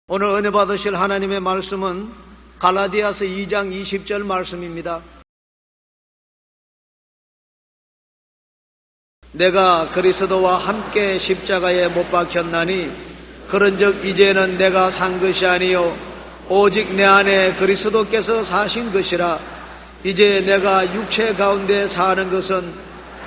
오늘 은혜 받으실 하나님의 말씀은 갈라디아서 2장 20절 말씀입니다. 내가 그리스도와 함께 십자가에 못 박혔나니 그런즉 이제는 내가 산 것이 아니요 오직 내 안에 그리스도께서 사신 것이라. 이제 내가 육체 가운데 사는 것은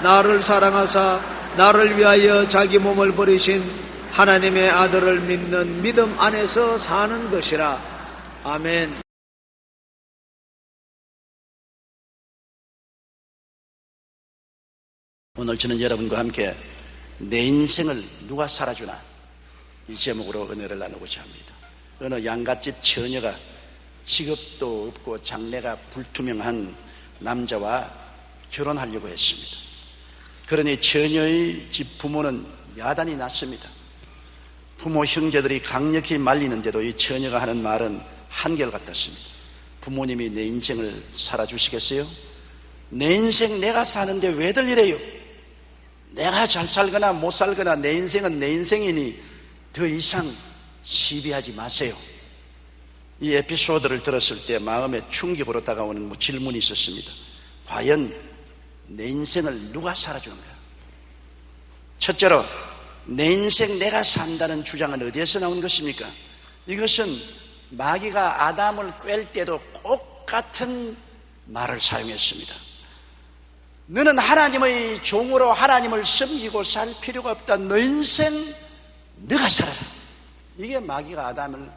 나를 사랑하사 나를 위하여 자기 몸을 버리신 하나님의 아들을 믿는 믿음 안에서 사는 것이라. 아멘. 오늘 저는 여러분과 함께 내 인생을 누가 살아주나 이 제목으로 은혜를 나누고자 합니다. 어느 양갓집 처녀가 직업도 없고 장래가 불투명한 남자와 결혼하려고 했습니다. 그러니 처녀의 집 부모는 야단이 났습니다. 부모 형제들이 강력히 말리는데도 이 처녀가 하는 말은 한결같았습니다. 부모님이 내 인생을 살아주시겠어요? 내 인생 내가 사는데 왜들 이래요? 내가 잘 살거나 못 살거나 내 인생은 내 인생이니 더 이상 시비하지 마세요. 이 에피소드를 들었을 때 마음에 충격으로 다가오는 질문이 있었습니다. 과연 내 인생을 누가 살아주는가? 첫째로 내 인생 내가 산다는 주장은 어디에서 나온 것입니까? 이것은 마귀가 아담을 꿰을 때도 똑같은 말을 사용했습니다. 너는 하나님의 종으로 하나님을 섬기고 살 필요가 없다. 너 인생 너가 살아라. 이게 마귀가 아담을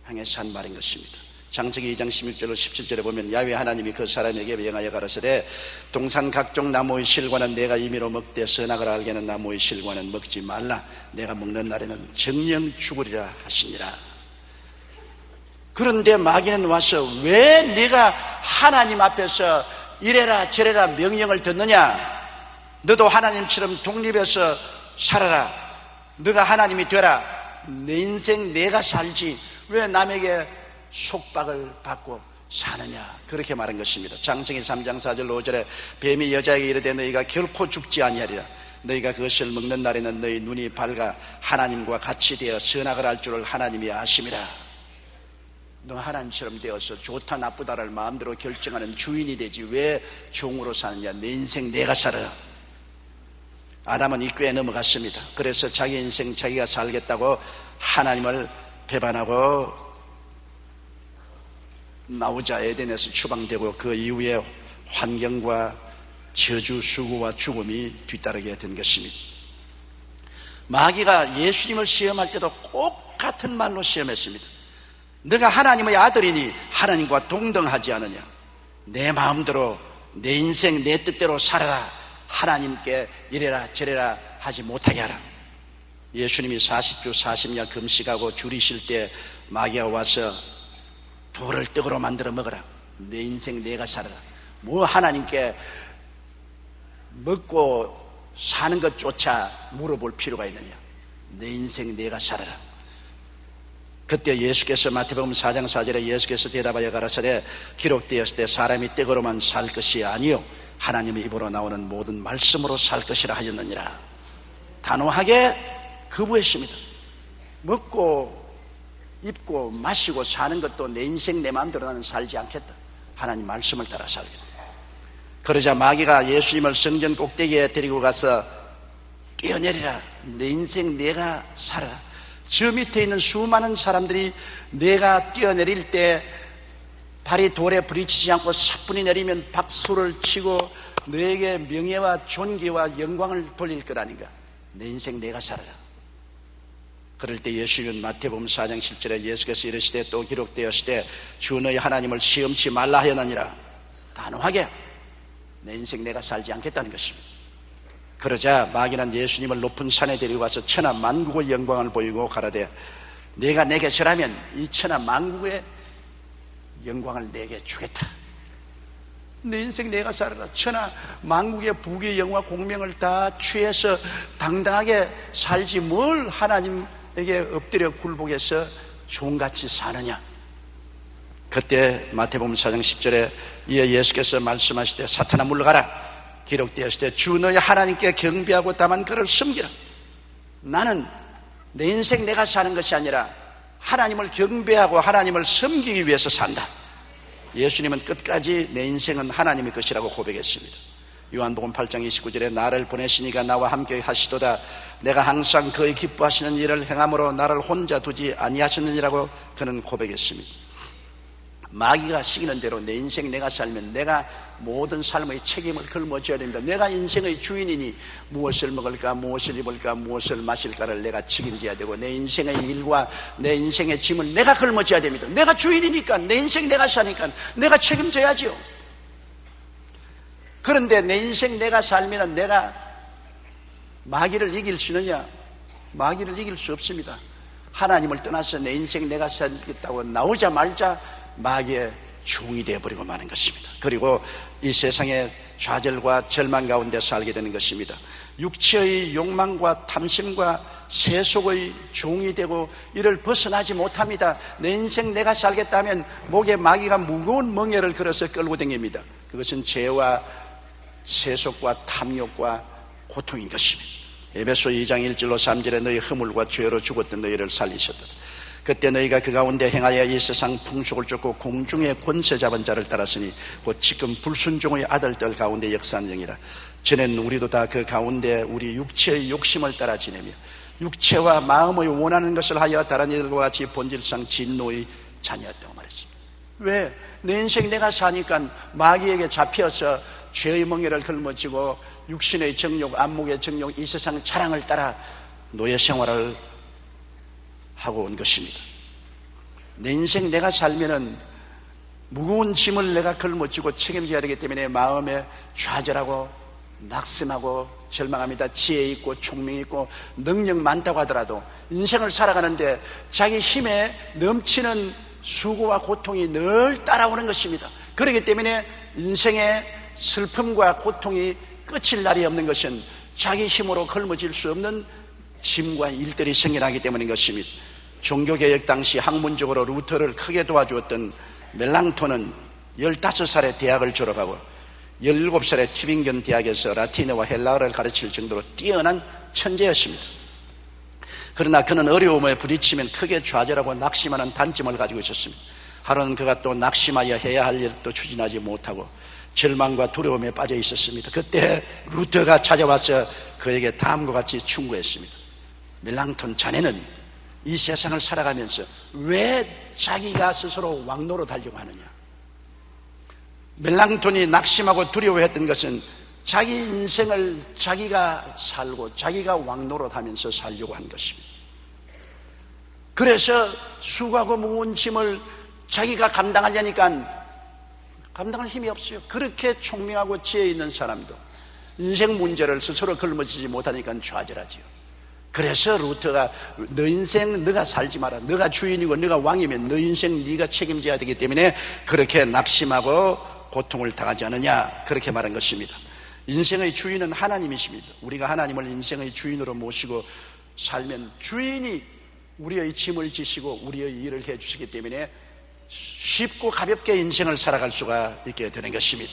향해서 한 말인 것입니다. 창세기 2장 16절로 17절에 보면 야훼 하나님이 그 사람에게 명하여 가라사대 동산 각종 나무의 실과는 내가 임의로 먹되 선악을 알게 하는 나무의 실과는 먹지 말라. 내가 먹는 날에는 정령 죽으리라 하시니라. 그런데 마귀는 와서 왜 네가 하나님 앞에서 이래라 저래라 명령을 듣느냐? 너도 하나님처럼 독립해서 살아라. 너가 하나님이 되라. 내 인생 내가 살지 왜 남에게 속박을 받고 사느냐? 그렇게 말한 것입니다. 창세기 3장 4절 5절에 뱀이 여자에게 이르되 너희가 결코 죽지 아니하리라. 너희가 그것을 먹는 날에는 너희 눈이 밝아 하나님과 같이 되어 선악을 알 줄을 하나님이 아심이라. 너 하나님처럼 되어서 좋다 나쁘다를 마음대로 결정하는 주인이 되지 왜 종으로 사느냐? 내 인생 내가 살아라. 아담은 이 꾀에 넘어갔습니다. 그래서 자기 인생 자기가 살겠다고 하나님을 배반하고 나오자 에덴에서 추방되고 그 이후에 환경과 저주, 수고와 죽음이 뒤따르게 된 것입니다. 마귀가 예수님을 시험할 때도 꼭 같은 말로 시험했습니다. 너가 하나님의 아들이니 하나님과 동등하지 않느냐? 내 마음대로 내 인생 내 뜻대로 살아라. 하나님께 이래라 저래라 하지 못하게 하라. 예수님이 40주 40년 금식하고 줄이실 때 마귀가 와서 돌을 떡으로 만들어 먹어라. 내 인생 내가 살아라. 뭐 하나님께 먹고 사는 것조차 물어볼 필요가 있느냐? 내 인생 내가 살아라. 그때 예수께서 마태복음 4장 4절에 예수께서 대답하여 가라사대 기록되었을 때 사람이 떡으로만 살 것이 아니요 하나님의 입으로 나오는 모든 말씀으로 살 것이라 하였느니라. 단호하게 거부했습니다. 먹고 입고 마시고 사는 것도 내 인생 내 마음대로 나는 살지 않겠다. 하나님 말씀을 따라 살겠다. 그러자 마귀가 예수님을 성전 꼭대기에 데리고 가서 뛰어내리라. 내 인생 내가 살아라. 저 밑에 있는 수많은 사람들이 내가 뛰어내릴 때 발이 돌에 부딪히지 않고 사뿐히 내리면 박수를 치고 너에게 명예와 존귀와 영광을 돌릴 거라니까. 내 인생 내가 살아라. 그럴 때 예수님은 마태복음 4장 7절에 예수께서 이르시되 또 기록되었을 때 주 너희 하나님을 시험치 말라 하였느니라. 단호하게 내 인생 내가 살지 않겠다는 것입니다. 그러자 마귀는 예수님을 높은 산에 데리고 가서 천하 만국의 영광을 보이고 가라되 내가 내게 절하면 이 천하 만국의 영광을 내게 주겠다. 내 인생 내가 살아라. 천하 만국의 부귀 영화 공명을 다 취해서 당당하게 살지 뭘 하나님에게 엎드려 굴복해서 종같이 사느냐. 그때 마태복음 4장 10절에 이에 예수께서 말씀하실 때 사탄아 물러가라. 기록되었을 때 주 너희 하나님께 경배하고 다만 그를 섬기라. 나는 내 인생 내가 사는 것이 아니라 하나님을 경배하고 하나님을 섬기기 위해서 산다. 예수님은 끝까지 내 인생은 하나님의 것이라고 고백했습니다. 요한복음 8장 29절에 나를 보내시니가 나와 함께 하시도다. 내가 항상 그의 기뻐하시는 일을 행함으로 나를 혼자 두지 아니하셨느니라고 그는 고백했습니다. 마귀가 시키는 대로 내 인생 내가 살면 내가 모든 삶의 책임을 걸머져야 됩니다. 내가 인생의 주인이니 무엇을 먹을까, 무엇을 입을까, 무엇을 마실까를 내가 책임져야 되고, 내 인생의 일과 내 인생의 짐을 내가 걸머져야 됩니다. 내가 주인이니까, 내 인생 내가 사니까 내가 책임져야지요. 그런데 내 인생 내가 살면 내가 마귀를 이길 수 있느냐? 마귀를 이길 수 없습니다. 하나님을 떠나서 내 인생 내가 살겠다고 나오자마자 마귀의 종이 되어버리고 마는 것입니다. 그리고 이 세상의 좌절과 절망 가운데 살게 되는 것입니다. 육체의 욕망과 탐심과 세속의 종이 되고 이를 벗어나지 못합니다. 내 인생 내가 살겠다면 목에 마귀가 무거운 멍에를 걸어서 끌고 다닙니다. 그것은 죄와 세속과 탐욕과 고통인 것입니다. 에베소 2장 1절로 3절에 너희 허물과 죄로 죽었던 너희를 살리셨다. 그때 너희가 그 가운데 행하여 이 세상 풍속을 쫓고 공중의 권세 잡은 자를 따랐으니 곧 지금 불순종의 아들들 가운데 역사하는 영이라. 전에는 우리도 다 그 가운데 우리 육체의 욕심을 따라 지내며 육체와 마음의 원하는 것을 하여 다른 이들과 같이 본질상 진노의 자녀였다고 말했습니다. 왜? 내 인생 내가 사니까 마귀에게 잡혀서 죄의 멍에를 걸머쥐고 육신의 정욕, 안목의 정욕, 이 세상 자랑을 따라 노예 생활을 하고 온 것입니다. 내 인생 내가 살면은 무거운 짐을 내가 걸머쥐고 책임져야 되기 때문에 마음에 좌절하고 낙심하고 절망합니다. 지혜 있고 총명 있고 능력 많다고 하더라도 인생을 살아가는데 자기 힘에 넘치는 수고와 고통이 늘 따라오는 것입니다. 그렇기 때문에 인생의 슬픔과 고통이 끝일 날이 없는 것은 자기 힘으로 걸머질 수 없는 짐과 일들이 생겨나기 때문인 것입니다. 종교개혁 당시 학문적으로 루터를 크게 도와주었던 멜랑톤은 15살에 대학을 졸업하고 17살에 튜빙겐 대학에서 라틴어와 헬라어를 가르칠 정도로 뛰어난 천재였습니다. 그러나 그는 어려움에 부딪히면 크게 좌절하고 낙심하는 단점을 가지고 있었습니다. 하루는 그가 또 낙심하여 해야 할 일을 또 추진하지 못하고 절망과 두려움에 빠져 있었습니다. 그때 루터가 찾아와서 그에게 다음과 같이 충고했습니다. 멜랑톤, 자네는 이 세상을 살아가면서 왜 자기가 스스로 왕노릇 하려고 하느냐? 멜랑톤이 낙심하고 두려워했던 것은 자기 인생을 자기가 살고 자기가 왕노릇 하면서 살려고 한 것입니다. 그래서 수고하고 무거운 짐을 자기가 감당하려니까 감당할 힘이 없어요. 그렇게 총명하고 지혜 있는 사람도 인생 문제를 스스로 걸머지지 못하니까 좌절하지요. 그래서 루터가 너 인생 너가 살지 마라. 너가 주인이고 너가 왕이면 너 인생 네가 책임져야 되기 때문에 그렇게 낙심하고 고통을 당하지 않느냐, 그렇게 말한 것입니다. 인생의 주인은 하나님이십니다. 우리가 하나님을 인생의 주인으로 모시고 살면 주인이 우리의 짐을 지시고 우리의 일을 해주시기 때문에 쉽고 가볍게 인생을 살아갈 수가 있게 되는 것입니다.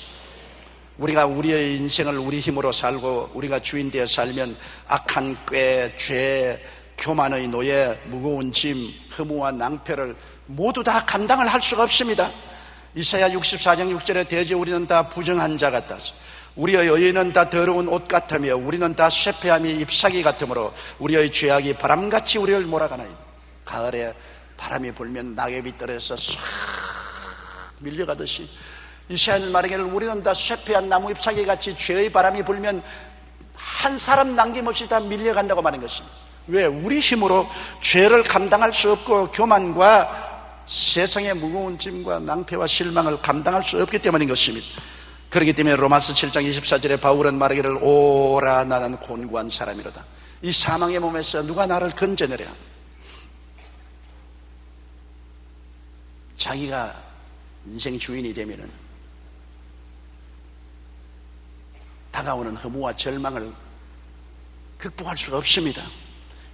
우리가 우리의 인생을 우리 힘으로 살고 우리가 주인 되어 살면 악한 꾀, 죄, 교만의 노예, 무거운 짐, 허무와 낭패를 모두 다 감당을 할 수가 없습니다. 이사야 64장 6절에 대제 우리는 다 부정한 자 같다. 우리의 의인은 다 더러운 옷 같으며 우리는 다 쇠폐함이 잎사귀 같으므로 우리의 죄악이 바람같이 우리를 몰아가나이다. 가을에 바람이 불면 낙엽이 떨어져서 싹 밀려가듯이 이사야는 말하기를 우리는 다 쇠폐한 나무 잎사귀 같이 죄의 바람이 불면 한 사람 남김없이 다 밀려간다고 말하는 것입니다. 왜? 우리 힘으로 죄를 감당할 수 없고 교만과 세상의 무거운 짐과 낭패와 실망을 감당할 수 없기 때문인 것입니다. 그렇기 때문에 로마서 7장 24절에 바울은 말하기를 오라 나는 곤고한 사람이로다. 이 사망의 몸에서 누가 나를 건져내랴. 자기가 인생 주인이 되면은 다가오는 허무와 절망을 극복할 수가 없습니다.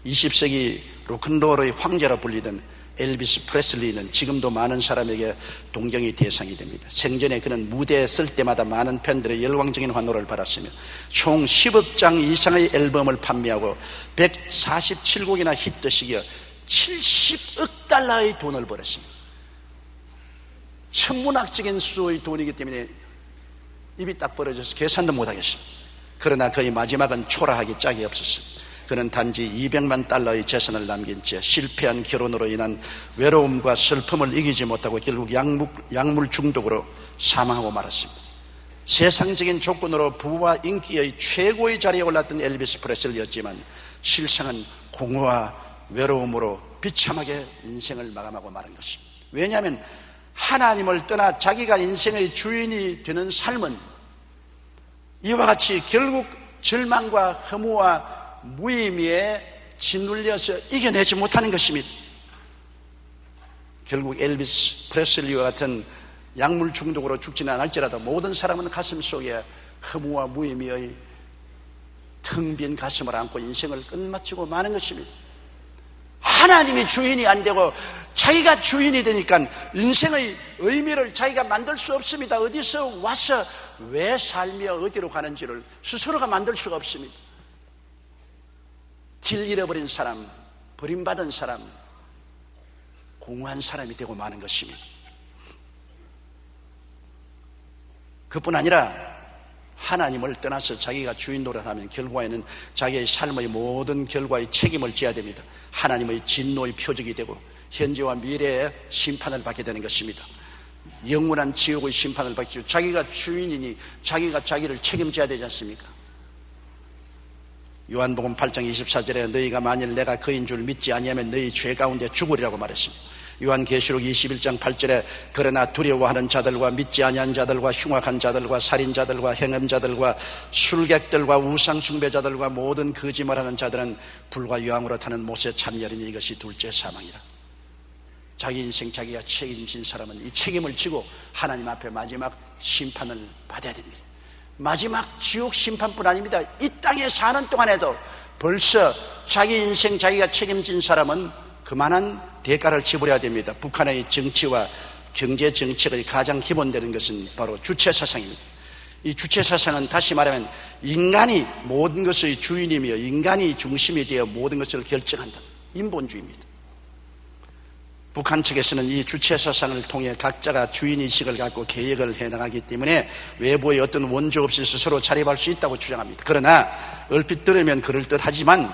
20세기 로큰롤의 황제로 불리던 엘비스 프레슬리는 지금도 많은 사람에게 동경의 대상이 됩니다. 생전에 그는 무대에 쓸 때마다 많은 팬들의 열광적인 환호를 받았으며 총 10억 장 이상의 앨범을 판매하고 147곡이나 히트시켜 70억 달러의 돈을 벌었습니다. 천문학적인 수의 돈이기 때문에 입이 딱 벌어져서 계산도 못하겠습니다. 그러나 그의 마지막은 초라하기 짝이 없었습니다. 그는 단지 200만 달러의 재산을 남긴 채 실패한 결혼으로 인한 외로움과 슬픔을 이기지 못하고 결국 약물 중독으로 사망하고 말았습니다. 세상적인 조건으로 부와 인기의 최고의 자리에 올랐던 엘비스 프레슬리였지만 실상은 공허와 외로움으로 비참하게 인생을 마감하고 말한 것입니다. 왜냐하면 하나님을 떠나 자기가 인생의 주인이 되는 삶은 이와 같이 결국 절망과 허무와 무의미에 짓눌려서 이겨내지 못하는 것입니다. 결국 엘비스 프레슬리와 같은 약물 중독으로 죽지는 않을지라도 모든 사람은 가슴 속에 허무와 무의미의 텅 빈 가슴을 안고 인생을 끝마치고 마는 것입니다. 하나님이 주인이 안 되고 자기가 주인이 되니까 인생의 의미를 자기가 만들 수 없습니다. 어디서 와서 왜 살며 어디로 가는지를 스스로가 만들 수가 없습니다. 길 잃어버린 사람, 버림받은 사람, 공허한 사람이 되고 마는 것입니다. 그뿐 아니라 하나님을 떠나서 자기가 주인 노릇하면 결과에는 자기의 삶의 모든 결과의 책임을 져야 됩니다. 하나님의 진노의 표적이 되고 현재와 미래의 심판을 받게 되는 것입니다. 영원한 지옥의 심판을 받죠. 자기가 주인이니 자기가 자기를 책임져야 되지 않습니까? 요한복음 8장 24절에 너희가 만일 내가 그인 줄 믿지 아니하면 너희 죄 가운데 죽으리라고 말했습니다. 요한계시록 21장 8절에 그러나 두려워하는 자들과 믿지 아니한 자들과 흉악한 자들과 살인자들과 행음자들과 술객들과 우상숭배자들과 모든 거짓말하는 자들은 불과 유황으로 타는 못에 참여하리니 이것이 둘째 사망이라. 자기 인생 자기가 책임진 사람은 이 책임을 지고 하나님 앞에 마지막 심판을 받아야 됩니다. 마지막 지옥 심판뿐 아닙니다. 이 땅에 사는 동안에도 벌써 자기 인생 자기가 책임진 사람은 그만한 대가를 지불해야 됩니다. 북한의 정치와 경제 정책의 가장 기본되는 것은 바로 주체사상입니다. 이 주체사상은 다시 말하면 인간이 모든 것의 주인이며 인간이 중심이 되어 모든 것을 결정한다. 인본주의입니다. 북한 측에서는 이 주체사상을 통해 각자가 주인의식을 갖고 계획을 해나가기 때문에 외부의 어떤 원조 없이 스스로 자립할 수 있다고 주장합니다. 그러나 얼핏 들으면 그럴듯하지만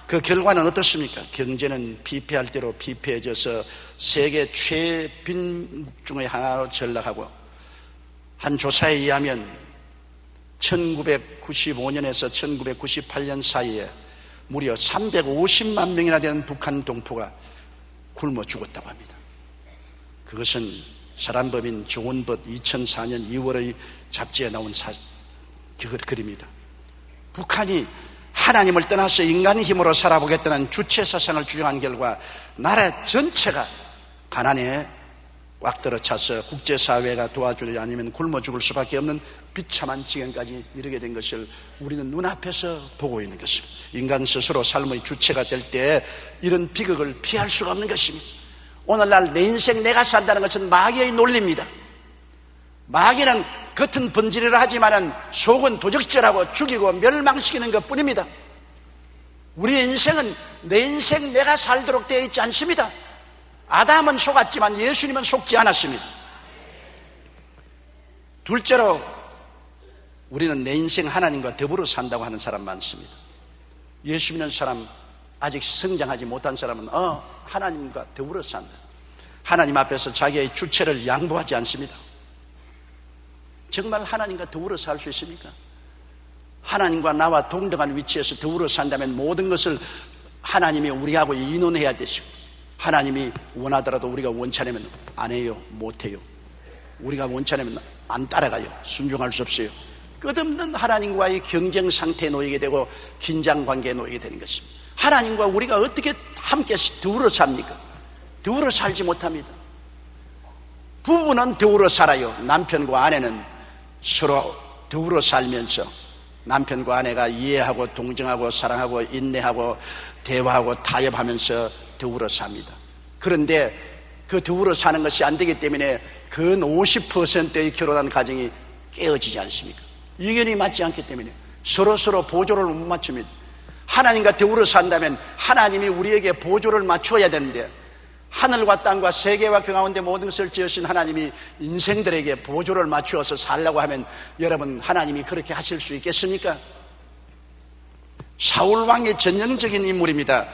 그 결과는 어떻습니까? 경제는 피폐할 대로 피폐해져서 세계 최빈국 중의 하나로 전락하고 한 조사에 의하면 1995년에서 1998년 사이에 무려 350만 명이나 되는 북한 동포가 굶어 죽었다고 합니다. 그것은 사람법인 조원법 2004년 2월의 잡지에 나온 글입니다. 북한이 하나님을 떠나서 인간의 힘으로 살아보겠다는 주체사상을 주장한 결과 나라 전체가 가난에 꽉 들어차서 국제사회가 도와주지 않으면 굶어 죽을 수밖에 없는 비참한 지경까지 이르게 된 것을 우리는 눈앞에서 보고 있는 것입니다. 인간 스스로 삶의 주체가 될 때 이런 비극을 피할 수가 없는 것입니다. 오늘날 내 인생 내가 산다는 것은 마귀의 논리입니다. 마귀는 겉은 번지르르 하지만 속은 도적질하고 죽이고 멸망시키는 것뿐입니다. 우리의 인생은 내 인생 내가 살도록 되어 있지 않습니다. 아담은 속았지만 예수님은 속지 않았습니다. 둘째로 우리는 내 인생 하나님과 더불어 산다고 하는 사람 많습니다. 예수 믿는 사람, 아직 성장하지 못한 사람은 하나님과 더불어 산다. 하나님 앞에서 자기의 주체를 양보하지 않습니다. 정말 하나님과 더불어 살 수 있습니까? 하나님과 나와 동등한 위치에서 더불어 산다면 모든 것을 하나님이 우리하고 의논해야 되시고, 하나님이 원하더라도 우리가 원치 않으면 안 해요, 못 해요. 우리가 원치 않으면 안 따라가요, 순종할 수 없어요. 끝없는 하나님과의 경쟁 상태에 놓이게 되고 긴장 관계에 놓이게 되는 것입니다. 하나님과 우리가 어떻게 함께 더불어 삽니까? 더불어 살지 못합니다. 부부는 더불어 살아요. 남편과 아내는 서로 더불어 살면서 남편과 아내가 이해하고 동정하고 사랑하고 인내하고 대화하고 타협하면서 더불어 삽니다. 그런데 그 더불어 사는 것이 안 되기 때문에 근 50%의 결혼한 가정이 깨어지지 않습니까? 의견이 맞지 않기 때문에 서로 보조를 못 맞춥니다. 하나님과 더불어 산다면 하나님이 우리에게 보조를 맞춰야 되는데, 하늘과 땅과 세계와 그 가운데 모든 것을 지으신 하나님이 인생들에게 보조를 맞추어서 살라고 하면 여러분, 하나님이 그렇게 하실 수 있겠습니까? 사울왕의 전형적인 인물입니다.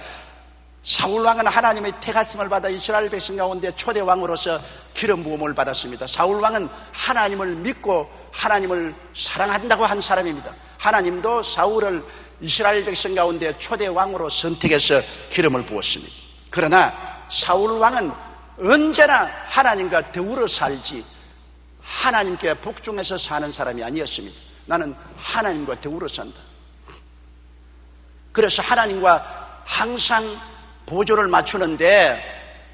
사울왕은 하나님의 택하심을 받아 이스라엘 백성 가운데 초대왕으로서 기름 부음을 받았습니다. 사울왕은 하나님을 믿고 하나님을 사랑한다고 한 사람입니다. 하나님도 사울을 이스라엘 백성 가운데 초대왕으로 선택해서 기름을 부었습니다. 그러나 사울왕은 언제나 하나님과 더불어 살지 하나님께 복종해서 사는 사람이 아니었습니다. 나는 하나님과 더불어 산다. 그래서 하나님과 항상 보조를 맞추는데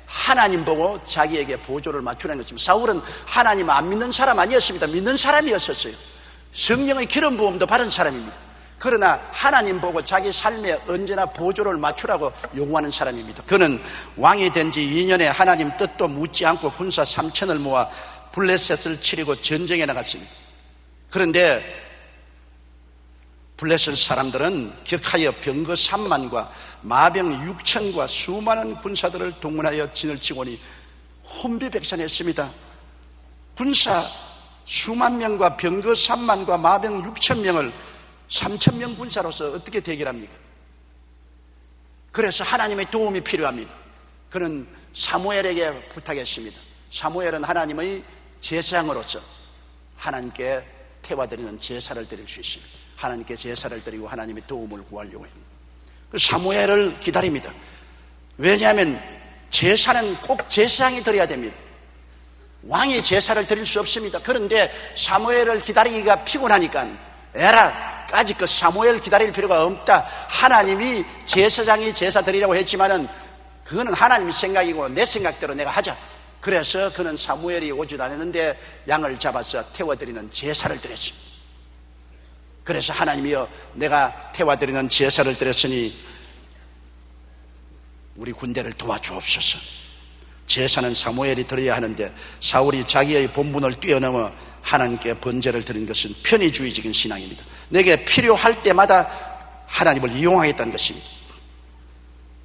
하나님 보고 자기에게 보조를 맞추는 것입니다. 사울은 하나님 안 믿는 사람 아니었습니다. 믿는 사람이었었어요. 성령의 기름 부음도 받은 사람입니다. 그러나 하나님 보고 자기 삶에 언제나 보조를 맞추라고 요구하는 사람입니다. 그는 왕이 된 지 2년에 하나님 뜻도 묻지 않고 군사 3,000을 모아 블레셋을 치려고 전쟁에 나갔습니다. 그런데 블레셋 사람들은 격하여 병거 3만과 마병 6천과 수많은 군사들을 동원하여 진을 치고니 혼비백산했습니다. 군사 수만 명과 병거 3만과 마병 6천 명을 3,000명 군사로서 어떻게 대결합니까? 그래서 하나님의 도움이 필요합니다. 그는 사무엘에게 부탁했습니다. 사무엘은 하나님의 제사장으로서 하나님께 태워드리는 제사를 드릴 수 있습니다. 하나님께 제사를 드리고 하나님의 도움을 구하려고 합니다. 사무엘을 기다립니다. 왜냐하면 제사는 꼭 제사장이 드려야 됩니다. 왕이 제사를 드릴 수 없습니다. 그런데 사무엘을 기다리기가 피곤하니까 에라 까짓 사무엘 기다릴 필요가 없다. 하나님이 제사장이 제사 드리라고 했지만은 그거는 하나님 생각이고 내 생각대로 내가 하자. 그래서 그는 사무엘이 오지도 않았는데 양을 잡아서 태워드리는 제사를 드렸습니다. 그래서 하나님이여, 내가 태워드리는 제사를 드렸으니 우리 군대를 도와주옵소서. 제사는 사무엘이 드려야 하는데 사울이 자기의 본분을 뛰어넘어 하나님께 번제를 드린 것은 편의주의적인 신앙입니다. 내게 필요할 때마다 하나님을 이용하겠다는 것입니다.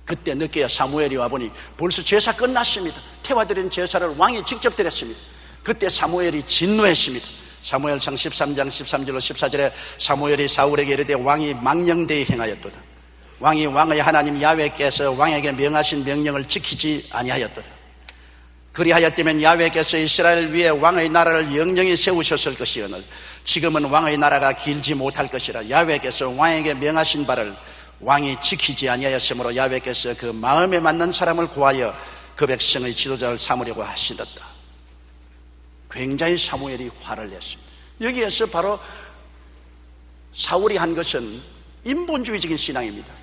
그때 늦게야 사무엘이 와보니 벌써 제사 끝났습니다. 태워드린 제사를 왕이 직접 드렸습니다. 그때 사무엘이 진노했습니다. 사무엘상 13장 13절로 14절에 사무엘이 사울에게 이르되 왕이 망령되이 행하였도다. 왕이 왕의 하나님 야훼께서 왕에게 명하신 명령을 지키지 아니하였도다. 그리하였다면 야훼께서 이스라엘 위에 왕의 나라를 영영히 세우셨을 것이오늘 지금은 왕의 나라가 길지 못할 것이라. 야훼께서 왕에게 명하신 바를 왕이 지키지 아니하였으므로 야훼께서 그 마음에 맞는 사람을 구하여 그 백성의 지도자를 삼으려고 하시었다. 굉장히 사무엘이 화를 냈습니다. 여기에서 바로 사울이 한 것은 인본주의적인 신앙입니다.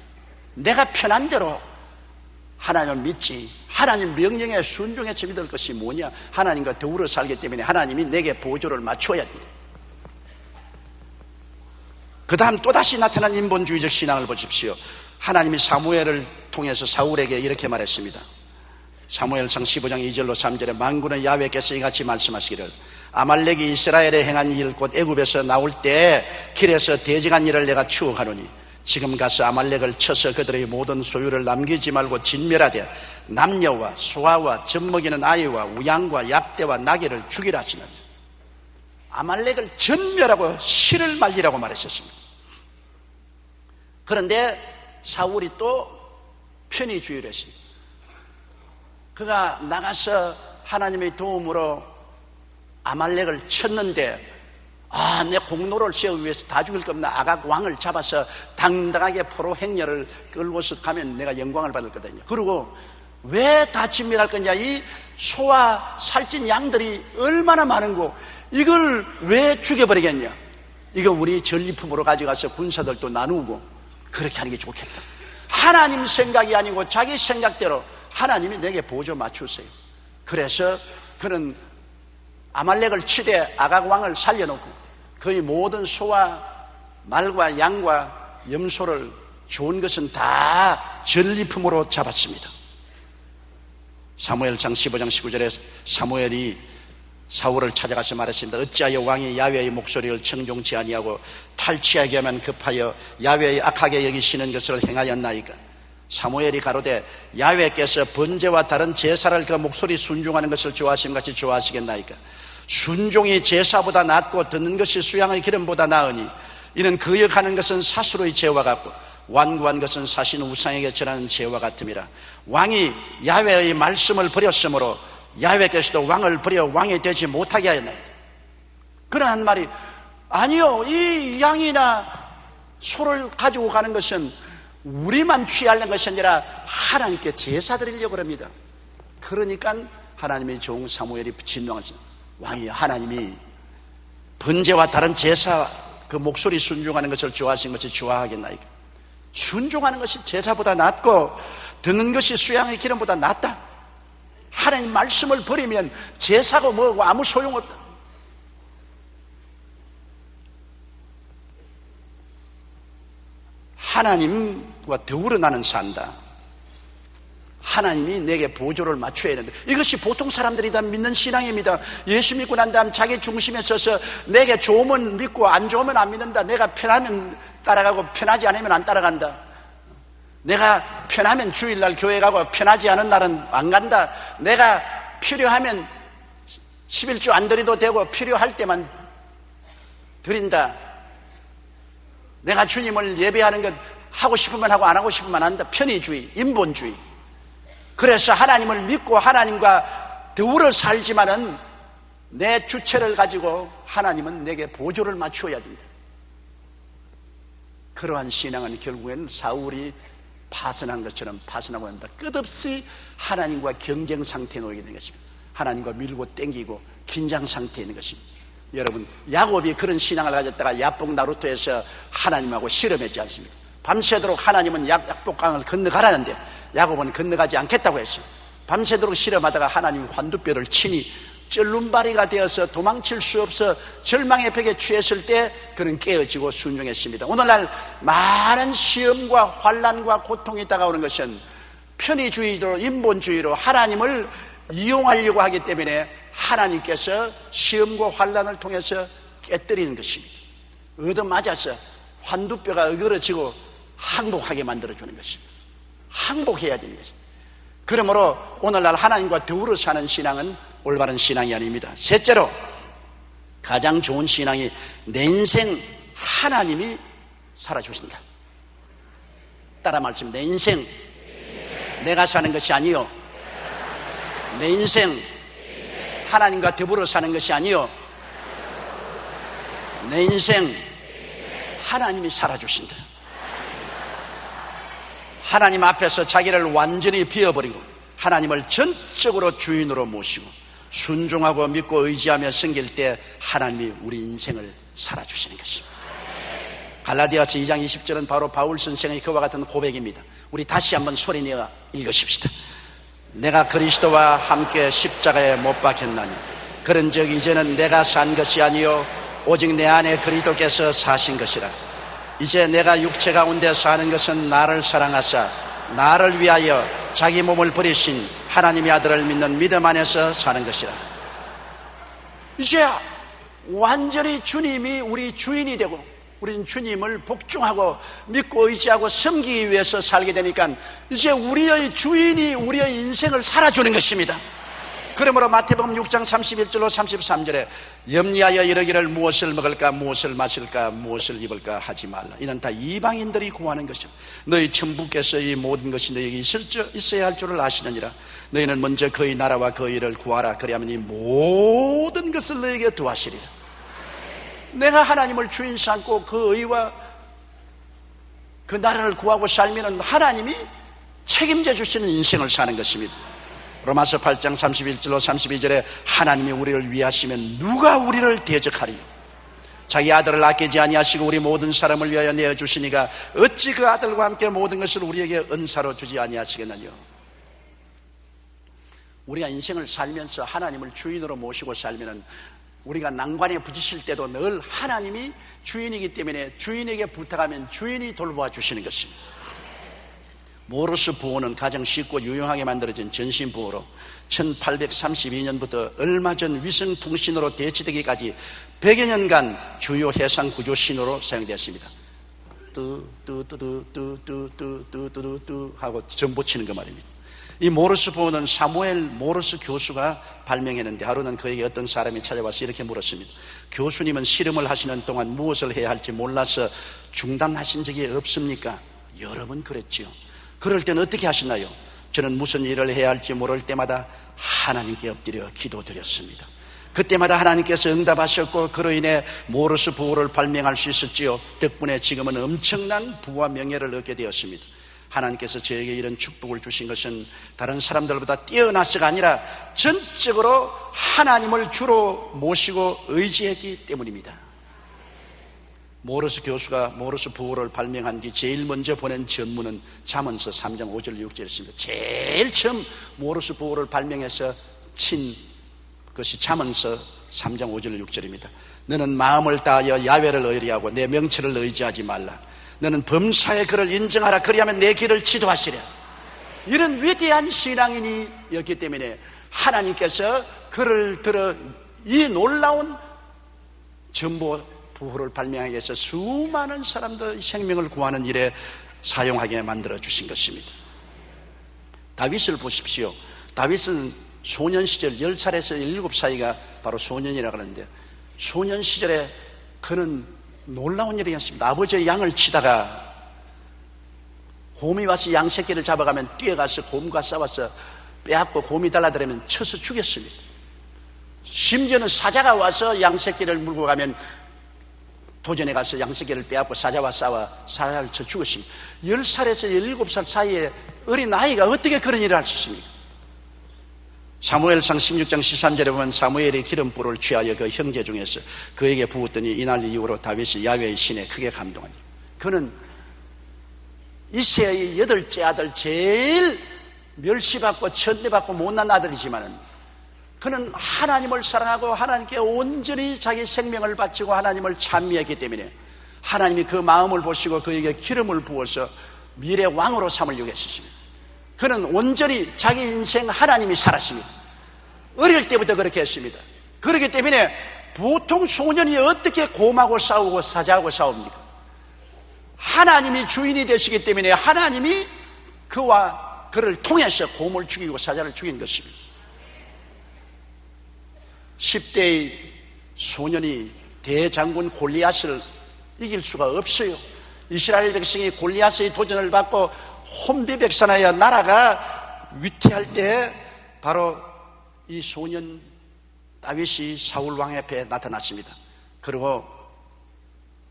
내가 편한 대로 하나님을 믿지, 하나님 명령에 순종해서 믿을 것이 뭐냐? 하나님과 더불어 살기 때문에 하나님이 내게 보조를 맞춰야 됩니다. 그 다음 또다시 나타난 인본주의적 신앙을 보십시오. 하나님이 사무엘을 통해서 사울에게 이렇게 말했습니다. 사무엘상 15장 2절로 3절에 만군의 야훼께서 이같이 말씀하시기를 아말렉이 이스라엘에 행한 일 곧 애굽에서 나올 때 길에서 대적한 일을 내가 추억하노니 지금 가서 아말렉을 쳐서 그들의 모든 소유를 남기지 말고 진멸하되 남녀와 소아와 젖먹이는 아이와 우양과 얍대와 나귀를 죽이라 하시는 아말렉을 전멸하고 실을 말리라고 말하셨습니다. 그런데 사울이 또 편의주의를 했습니다. 그가 나가서 하나님의 도움으로 아말렉을 쳤는데 내 공로를 세우기 위해서 다 죽일 겁니다. 아각 왕을 잡아서 당당하게 포로 행렬을 끌고서 가면 내가 영광을 받을 거거든요. 그리고 왜 다 진멸할 거냐? 이 소와 살찐 양들이 얼마나 많은고 이걸 왜 죽여버리겠냐? 이거 우리 전리품으로 가져가서 군사들도 나누고 그렇게 하는 게 좋겠다. 하나님 생각이 아니고 자기 생각대로 하나님이 내게 보조 맞추세요. 그래서 그는 아말렉을 치되 아각 왕을 살려놓고 그의 모든 소와 말과 양과 염소를 좋은 것은 다 전리품으로 잡았습니다. 사무엘상 15장 19절에 사무엘이 사울을 찾아가서 말했습니다. 어찌하여 왕이 야훼의 목소리를 청종치 아니하고 탈취하게 하면 급하여 야훼의 악하게 여기시는 것을 행하였나이까. 사무엘이 가로되 야훼께서 번제와 다른 제사를 그 목소리 순종하는 것을 좋아하심 같이 좋아하시겠나이까. 순종이 제사보다 낫고 듣는 것이 수양의 기름보다 나으니 이는 거역하는 것은 사수로의 죄와 같고 완고한 것은 사신 우상에게 절하는 죄와 같음이라. 왕이 야훼의 말씀을 버렸으므로 야훼께서도 왕을 버려 왕이 되지 못하게 하였나이다. 그러한 말이 아니요, 이 양이나 소를 가지고 가는 것은 우리만 취하려는 것이 아니라 하나님께 제사 드리려고 합니다. 그러니까 하나님의 종 사무엘이 진노하죠. 왕이 하나님이 번제와 다른 제사 그 목소리 순종하는 것을 좋아하신 것이 좋아하겠나이까. 순종하는 것이 제사보다 낫고 듣는 것이 수양의 기름보다 낫다. 하나님 말씀을 버리면 제사고 뭐고 아무 소용없다. 하나님과 더불어 나는 산다. 하나님이 내게 보조를 맞춰야 되는데 이것이 보통 사람들이 다 믿는 신앙입니다. 예수 믿고 난 다음 자기 중심에 서서 내게 좋으면 믿고 안 좋으면 안 믿는다. 내가 편하면 따라가고 편하지 않으면 안 따라간다. 내가 편하면 주일날 교회 가고 편하지 않은 날은 안 간다. 내가 필요하면 11조 안 드려도 되고 필요할 때만 드린다. 내가 주님을 예배하는 것 하고 싶으면 하고 안 하고 싶으면 안 한다. 편의주의, 인본주의. 그래서 하나님을 믿고 하나님과 더불어 살지만은 내 주체를 가지고 하나님은 내게 보조를 맞추어야 된다. 그러한 신앙은 결국에는 사울이 파선한 것처럼 파선하고 한다. 끝없이 하나님과 경쟁 상태에 놓이게 되는 것입니다. 하나님과 밀고 땡기고 긴장 상태에 있는 것입니다. 여러분, 야곱이 그런 신앙을 가졌다가 야복 나루토에서 하나님하고 실험했지 않습니까? 밤새도록 하나님은 야복강을 건너가라는데 야곱은 건너가지 않겠다고 했어요. 밤새도록 실험하다가 하나님이 환두뼈를 치니 쩔눈바리가 되어서 도망칠 수 없어 절망의 벽에 취했을 때 그는 깨어지고 순종했습니다. 오늘날 많은 시험과 환난과 고통이 다가오는 것은 편의주의로 인본주의로 하나님을 이용하려고 하기 때문에 하나님께서 시험과 환난을 통해서 깨뜨리는 것입니다. 얻어맞아서 환두뼈가 어그러지고 항복하게 만들어주는 것입니다. 항복해야 되는 것입니다. 그러므로 오늘날 하나님과 더불어 사는 신앙은 올바른 신앙이 아닙니다. 셋째로 가장 좋은 신앙이 내 인생 하나님이 살아주신다. 따라 말씀. 내 인생 내가 사는 것이 아니요, 내 인생 하나님과 더불어 사는 것이 아니요, 내 인생 하나님이 살아주신다. 하나님 앞에서 자기를 완전히 비워버리고 하나님을 전적으로 주인으로 모시고 순종하고 믿고 의지하며 섬길 때 하나님이 우리 인생을 살아주시는 것입니다. 갈라디아서 2장 20절은 바로 바울 선생의 그와 같은 고백입니다. 우리 다시 한번 소리내어 읽으십시다. 내가 그리스도와 함께 십자가에 못 박혔나니 그런즉 이제는 내가 산 것이 아니요 오직 내 안에 그리스도께서 사신 것이라. 이제 내가 육체 가운데 사는 것은 나를 사랑하사 나를 위하여 자기 몸을 버리신 하나님의 아들을 믿는 믿음 안에서 사는 것이라. 이제 완전히 주님이 우리 주인이 되고 우리는 주님을 복종하고 믿고 의지하고 섬기기 위해서 살게 되니까 이제 우리의 주인이 우리의 인생을 살아주는 것입니다. 그러므로 마태복음 6장 31절로 33절에 염려하여 이르기를 무엇을 먹을까 무엇을 마실까 무엇을 입을까 하지 말라. 이는 다 이방인들이 구하는 것이라. 너희 천부께서 이 모든 것이 너희에게 있어야 할 줄을 아시느니라. 너희는 먼저 그의 나라와 그의 일을 구하라. 그리하면 이 모든 것을 너희에게 더하시리라. 내가 하나님을 주인 삼고 그 의와 그 나라를 구하고 살면 하나님이 책임져 주시는 인생을 사는 것입니다. 로마서 8장 31절로 32절에 하나님이 우리를 위하시면 누가 우리를 대적하리요. 자기 아들을 아끼지 아니하시고 우리 모든 사람을 위하여 내어주시니가 어찌 그 아들과 함께 모든 것을 우리에게 은사로 주지 아니하시겠느냐. 우리가 인생을 살면서 하나님을 주인으로 모시고 살면 우리가 난관에 부딪힐 때도 늘 하나님이 주인이기 때문에 주인에게 부탁하면 주인이 돌보아 주시는 것입니다. 모르스 부호는 가장 쉽고 유용하게 만들어진 전신 부호로 1832년부터 얼마 전 위성통신으로 대치되기까지 100여 년간 주요 해상 구조 신호로 사용되었습니다. 뚜 하고 전보 치는 거 말입니다. 이 모르스 부호는 사무엘 모르스 교수가 발명했는데 하루는 그에게 어떤 사람이 찾아와서 이렇게 물었습니다. 교수님은 실험을 하시는 동안 무엇을 해야 할지 몰라서 중단하신 적이 없습니까? 여러 번 그랬지요. 그럴 때는 어떻게 하시나요? 저는 무슨 일을 해야 할지 모를 때마다 하나님께 엎드려 기도드렸습니다. 그때마다 하나님께서 응답하셨고 그로 인해 모르스 부호를 발명할 수 있었지요. 덕분에 지금은 엄청난 부와 명예를 얻게 되었습니다. 하나님께서 저에게 이런 축복을 주신 것은 다른 사람들보다 뛰어나서가 아니라 전적으로 하나님을 주로 모시고 의지했기 때문입니다. 모르스 교수가 모르스 부호를 발명한 뒤 제일 먼저 보낸 전문은 잠언서 3장 5절 6절이었습니다. 제일 처음 모르스 부호를 발명해서 친 것이 잠언서 3장 5절 6절입니다. 너는 마음을 다하여 야훼를 의뢰하고 내 명철을 의지하지 말라. 너는 범사에 그를 인정하라. 그리하면 내 길을 지도하시랴. 이런 위대한 신앙인이었기 때문에 하나님께서 그를 들어 이 놀라운 전보 부호를 발명하기 위해서 수많은 사람들의 생명을 구하는 일에 사용하게 만들어 주신 것입니다. 다윗을 보십시오. 다윗은 소년 시절 10살에서 7살이가 바로 소년이라고 하는데 소년 시절에 그는 놀라운 일이 있었습니다. 아버지의 양을 치다가 곰이 와서 양 새끼를 잡아가면 뛰어가서 곰과 싸워서 빼앗고 곰이 달라들면 쳐서 죽였습니다. 심지어는 사자가 와서 양 새끼를 물고 가면 도전에 가서 양 새끼를 빼앗고 사자와 싸워 사자를 쳐 죽였습니다. 10살에서 17살 사이에 어린 아이가 어떻게 그런 일을 할 수 있습니까? 사무엘상 16장 13절에 보면 사무엘이 기름불을 취하여 그 형제 중에서 그에게 부었더니 이날 이후로 다윗이 야훼의 신에 크게 감동하니 그는 이새의 8째 아들 제일 멸시받고 천대받고 못난 아들이지만은 그는 하나님을 사랑하고 하나님께 온전히 자기 생명을 바치고 하나님을 찬미했기 때문에 하나님이 그 마음을 보시고 그에게 기름을 부어서 미래 왕으로 삼으려고 했었습니다. 그는 온전히 자기 인생 하나님이 살았습니다. 어릴 때부터 그렇게 했습니다. 그렇기 때문에 보통 소년이 어떻게 곰하고 싸우고 사자하고 싸웁니까? 하나님이 주인이 되시기 때문에 하나님이 그와 그를 통해서 곰을 죽이고 사자를 죽인 것입니다. 10대의 소년이 대장군 골리앗을 이길 수가 없어요. 이스라엘 백성이 골리앗의 도전을 받고 혼비백산하여 나라가 위태할 때 바로 이 소년 다윗이 사울 왕 앞에 나타났습니다. 그리고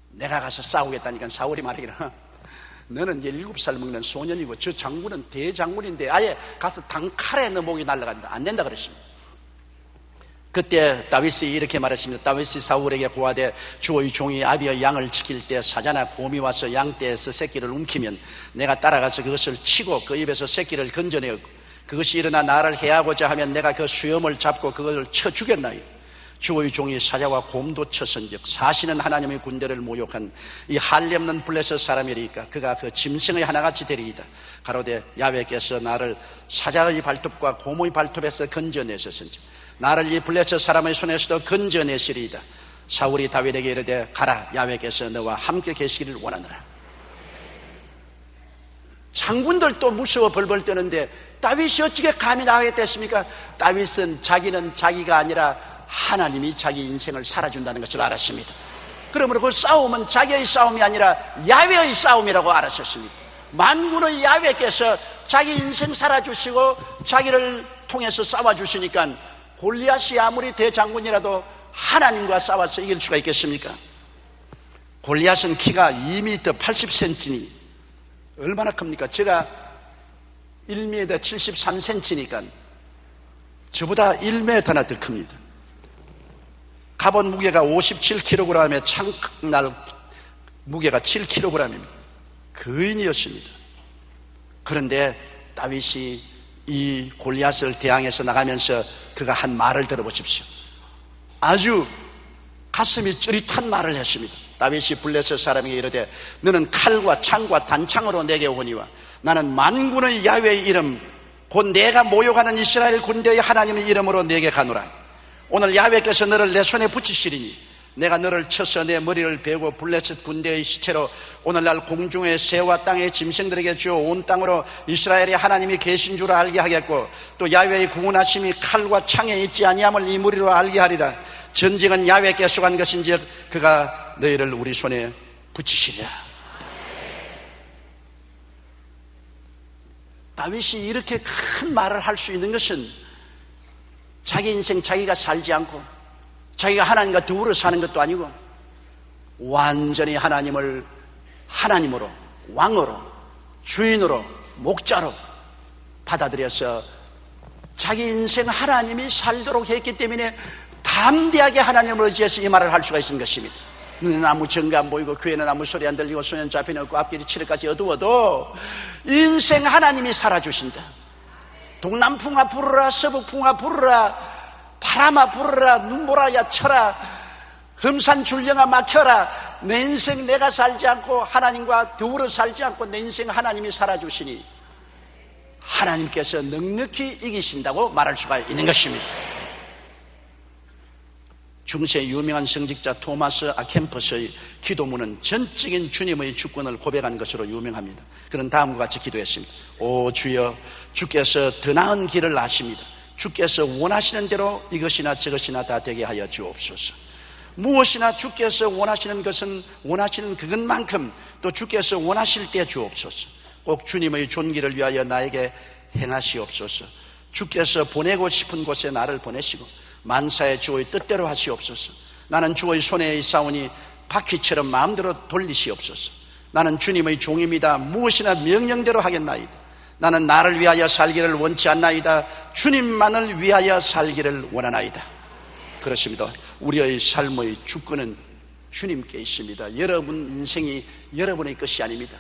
내가 가서 싸우겠다니까 사울이 말하기를 너는 17살 먹는 소년이고 저 장군은 대장군인데 아예 가서 단칼에 너 목이 날아간다. 안 된다 그랬습니다. 그때 다윗이 이렇게 말했습니다. 다윗이 사울에게 고하되 주의 종이 아비의 양을 지킬 때 사자나 곰이 와서 양떼에서 새끼를 움키면 내가 따라가서 그것을 치고 그 입에서 새끼를 건져내고 그것이 일어나 나를 해하고자 하면 내가 그 수염을 잡고 그것을 쳐 죽였나요? 주의 종이 사자와 곰도 쳤은즉 사시는 하나님의 군대를 모욕한 이 할례 없는 블레셋 사람이리까 그가 그 짐승의 하나같이 되리이다. 가로되 야훼께서 나를 사자의 발톱과 곰의 발톱에서 건져내셨은즉 나를 이 블레셋 사람의 손에서도 건져내시리이다. 사울이 다윗에게 이르되 가라 야훼께서 너와 함께 계시기를 원하노라. 장군들도 무서워 벌벌 떠는데 다윗이 어찌게 감히 나가겠습니까? 다윗은 자기는 자기가 아니라 하나님이 자기 인생을 살아준다는 것을 알았습니다. 그러므로 그 싸움은 자기의 싸움이 아니라 야훼의 싸움이라고 알았었습니다. 만군의 야훼께서 자기 인생 살아주시고 자기를 통해서 싸워주시니까 골리앗이 아무리 대장군이라도 하나님과 싸워서 이길 수가 있겠습니까? 골리앗은 키가 2m 80cm니 얼마나 큽니까? 제가 1m 73cm니까 저보다 1m나 더 큽니다. 갑옷 무게가 57kg에 창날 무게가 7kg입니다. 거인이었습니다. 그런데 다윗이 이 골리앗을 대항해서 나가면서 그가 한 말을 들어보십시오. 아주 가슴이 찌릿한 말을 했습니다. 다윗이 블레셋 사람에게 이르되 너는 칼과 창과 단창으로 내게 오거니와 나는 만군의 야훼의 이름 곧 내가 모욕하는 이스라엘 군대의 하나님의 이름으로 내게 가노라. 오늘 야훼께서 너를 내 손에 붙이시리니 내가 너를 쳐서 내 머리를 베고 블레셋 군대의 시체로 오늘날 공중의 새와 땅의 짐승들에게 주어 온 땅으로 이스라엘의 하나님이 계신 줄 알게 하겠고 또 야훼의 구원하심이 칼과 창에 있지 아니함을 이 무리로 알게 하리라. 전쟁은 야훼께서 한 것인즉 그가 너희를 우리 손에 붙이시리라. 다윗이 이렇게 큰 말을 할 수 있는 것은 자기 인생 자기가 살지 않고 자기가 하나님과 더불어 사는 것도 아니고 완전히 하나님을 하나님으로, 왕으로, 주인으로, 목자로 받아들여서 자기 인생 하나님이 살도록 했기 때문에 담대하게 하나님을 의지해서 이 말을 할 수가 있는 것입니다. 눈에는 아무 증거 안 보이고 귀에는 아무 소리 안 들리고 손에는 잡힘이 없고 앞길이 칠흑같이 어두워도 인생 하나님이 살아주신다. 동남풍아 부르라, 서북풍아 부르라, 바람아 부르라, 눈보라야 쳐라, 흠산 줄령아 막혀라. 내 인생 내가 살지 않고 하나님과 더불어 살지 않고 내 인생 하나님이 살아주시니 하나님께서 넉넉히 이기신다고 말할 수가 있는 것입니다. 중세의 유명한 성직자 토마스 아켐퍼스의 기도문은 전적인 주님의 주권을 고백한 것으로 유명합니다. 그는 다음과 같이 기도했습니다. 오 주여, 주께서 더 나은 길을 아십니다. 주께서 원하시는 대로 이것이나 저것이나 다 되게 하여 주옵소서. 무엇이나 주께서 원하시는 것은 원하시는 그것만큼 또 주께서 원하실 때 주옵소서. 꼭 주님의 존귀를 위하여 나에게 행하시옵소서. 주께서 보내고 싶은 곳에 나를 보내시고 만사의 주의 뜻대로 하시옵소서. 나는 주의 손에 있사오니 바퀴처럼 마음대로 돌리시옵소서. 나는 주님의 종입니다. 무엇이나 명령대로 하겠나이다. 나는 나를 위하여 살기를 원치 않나이다. 주님만을 위하여 살기를 원하나이다. 그렇습니다. 우리의 삶의 주권은 주님께 있습니다. 여러분 인생이 여러분의 것이 아닙니다.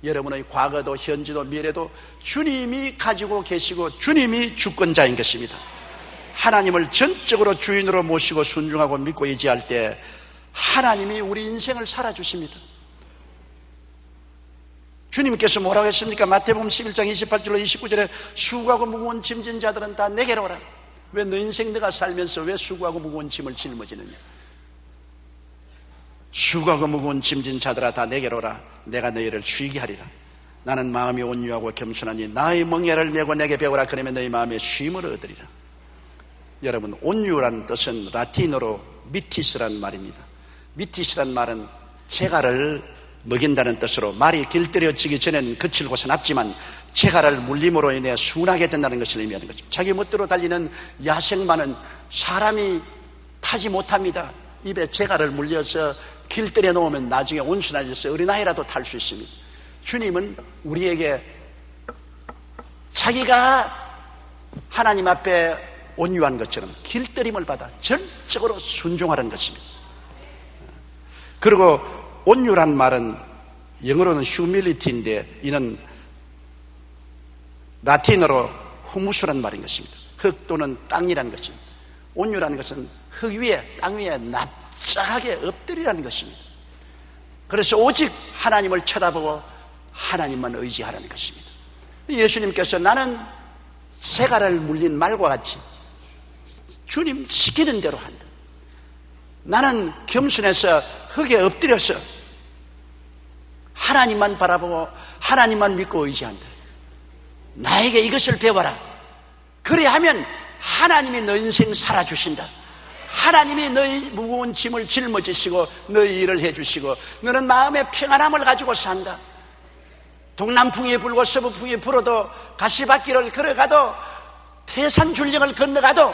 여러분의 과거도 현재도 미래도 주님이 가지고 계시고 주님이 주권자인 것입니다. 하나님을 전적으로 주인으로 모시고 순종하고 믿고 의지할 때 하나님이 우리 인생을 살아주십니다. 주님께서 뭐라고 했습니까? 마태복음 11장 28절로 29절에 수고하고 무거운 짐진 자들은 다 내게로 오라. 왜 너 인생 내가 살면서 왜 수고하고 무거운 짐을 짊어지느냐? 수고하고 무거운 짐진 자들아 다 내게로 오라. 내가 너희를 쉬게 하리라. 나는 마음이 온유하고 겸손하니 나의 멍에를 메고 내게 배우라. 그러면 너희 마음에 쉼을 얻으리라. 여러분, 온유란 뜻은 라틴어로 미티스란 말입니다. 미티스란 말은 재갈을 먹인다는 뜻으로 말이 길들여지기 전에는 거칠고 사납지만 재갈을 물림으로 인해 순하게 된다는 것을 의미하는 것입니다. 자기 멋대로 달리는 야생마는 사람이 타지 못합니다. 입에 재갈을 물려서 길들여 놓으면 나중에 온순해져서 어린아이라도 탈 수 있습니다. 주님은 우리에게 자기가 하나님 앞에 온유한 것처럼 길들임을 받아 전적으로 순종하라는 것입니다. 그리고 온유란 말은 영어로는 humility인데 이는 라틴어로 후무스란 말인 것입니다. 흙 또는 땅이라는 것입니다. 온유라는 것은 흙 위에 땅 위에 납작하게 엎드리라는 것입니다. 그래서 오직 하나님을 쳐다보고 하나님만 의지하라는 것입니다. 예수님께서 나는 새가를 물린 말과 같이 주님 시키는 대로 한다. 나는 겸손해서 흙에 엎드려서 하나님만 바라보고 하나님만 믿고 의지한다. 나에게 이것을 배워라. 그래야하면 하나님이 너 인생 살아주신다. 하나님이 너희 무거운 짐을 짊어지시고 너희 일을 해주시고 너는 마음의 평안함을 가지고 산다. 동남풍이 불고 서북풍이 불어도 가시밭길을 걸어가도 태산줄령을 건너가도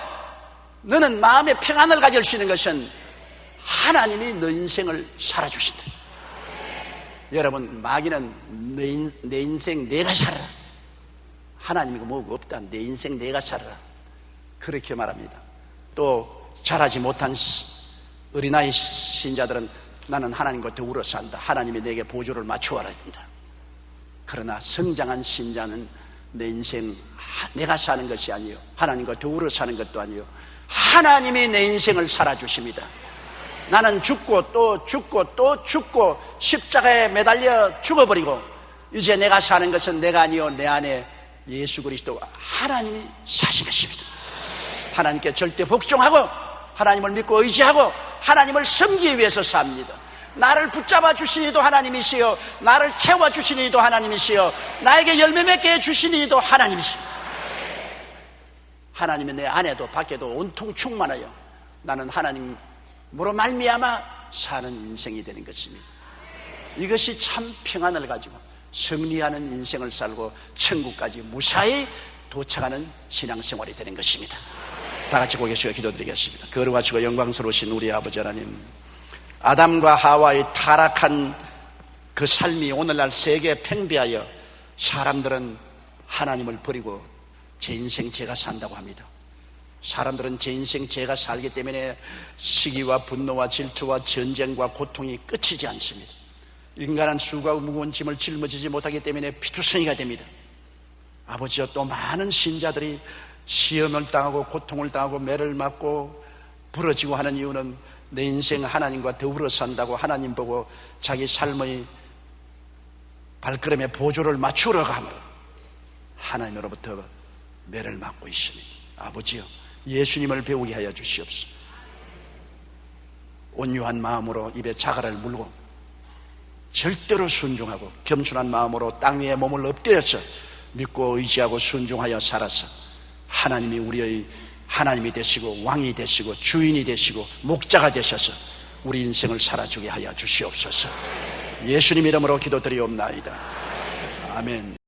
너는 마음의 평안을 가질 수 있는 것은 하나님이 너 인생을 살아주신다. 여러분, 마귀는 내 인생 내가 살아라. 하나님이 뭐가 없다. 내 인생 내가 살아라. 그렇게 말합니다. 또 자라지 못한 어린아이 신자들은 나는 하나님과 더불어 산다. 하나님이 내게 보조를 맞추어야 된다. 그러나 성장한 신자는 내 인생 내가 사는 것이 아니요 하나님과 더불어 사는 것도 아니요 하나님이 내 인생을 살아주십니다. 나는 죽고 또 죽고 또 죽고 십자가에 매달려 죽어버리고 이제 내가 사는 것은 내가 아니요 내 안에 예수 그리스도 하나님이 사신 것입니다. 하나님께 절대 복종하고 하나님을 믿고 의지하고 하나님을 섬기기 위해서 삽니다. 나를 붙잡아 주신 이도 하나님이시요 나를 채워 주신 이도 하나님이시요 나에게 열매 맺게 해주신 이도 하나님이시요 하나님이 내 안에도 밖에도 온통 충만하여 나는 하나님으로 말미암아 사는 인생이 되는 것입니다. 이것이 참 평안을 가지고 승리하는 인생을 살고 천국까지 무사히 도착하는 신앙생활이 되는 것입니다. 다 같이 고개 숙여 기도드리겠습니다. 거룩하시고 영광스러우신 우리 아버지 하나님, 아담과 하와의 타락한 그 삶이 오늘날 세계에 팽배하여 사람들은 하나님을 버리고 제 인생 제가 산다고 합니다. 사람들은 제 인생 제가 살기 때문에 시기와 분노와 질투와 전쟁과 고통이 끝이지 않습니다. 인간은 수고하고 무거운 짐을 짊어지지 못하기 때문에 피투성이가 됩니다. 아버지여, 또 많은 신자들이 시험을 당하고 고통을 당하고 매를 맞고 부러지고 하는 이유는 내 인생 하나님과 더불어 산다고 하나님 보고 자기 삶의 발걸음에 보조를 맞추러 가므로 하나님으로부터 매를 맞고 있습니다. 아버지여, 예수님을 배우게 하여 주시옵소서. 온유한 마음으로 입에 자갈을 물고 절대로 순종하고 겸손한 마음으로 땅 위에 몸을 엎드려서 믿고 의지하고 순종하여 살아서 하나님이 우리의 하나님이 되시고 왕이 되시고 주인이 되시고 목자가 되셔서 우리 인생을 살아주게 하여 주시옵소서. 예수님 이름으로 기도드리옵나이다. 아멘.